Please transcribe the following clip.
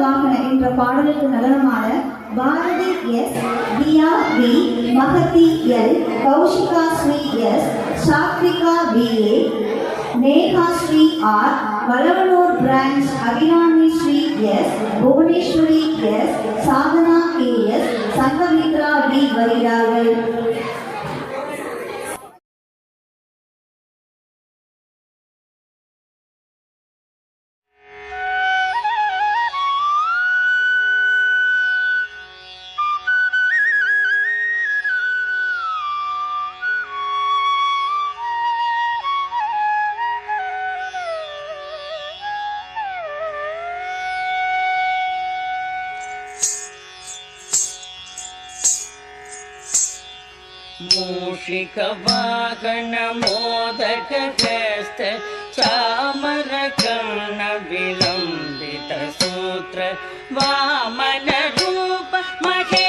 வாகன என்ற பாடலுக்கு நடனமான Bharathi S, Diya V, Magathi L, Kaushika Sri S, Sathvika PA, Neha Sri R, Valavanur branch Akilandi Sri S, Bhuvaneswari S, Sadhana K S, Sangamithra V வருகிறார்கள். मूषिकवाहन मोदकहस्त चामरकर्ण विलम्बित सूत्र वामन रूप महे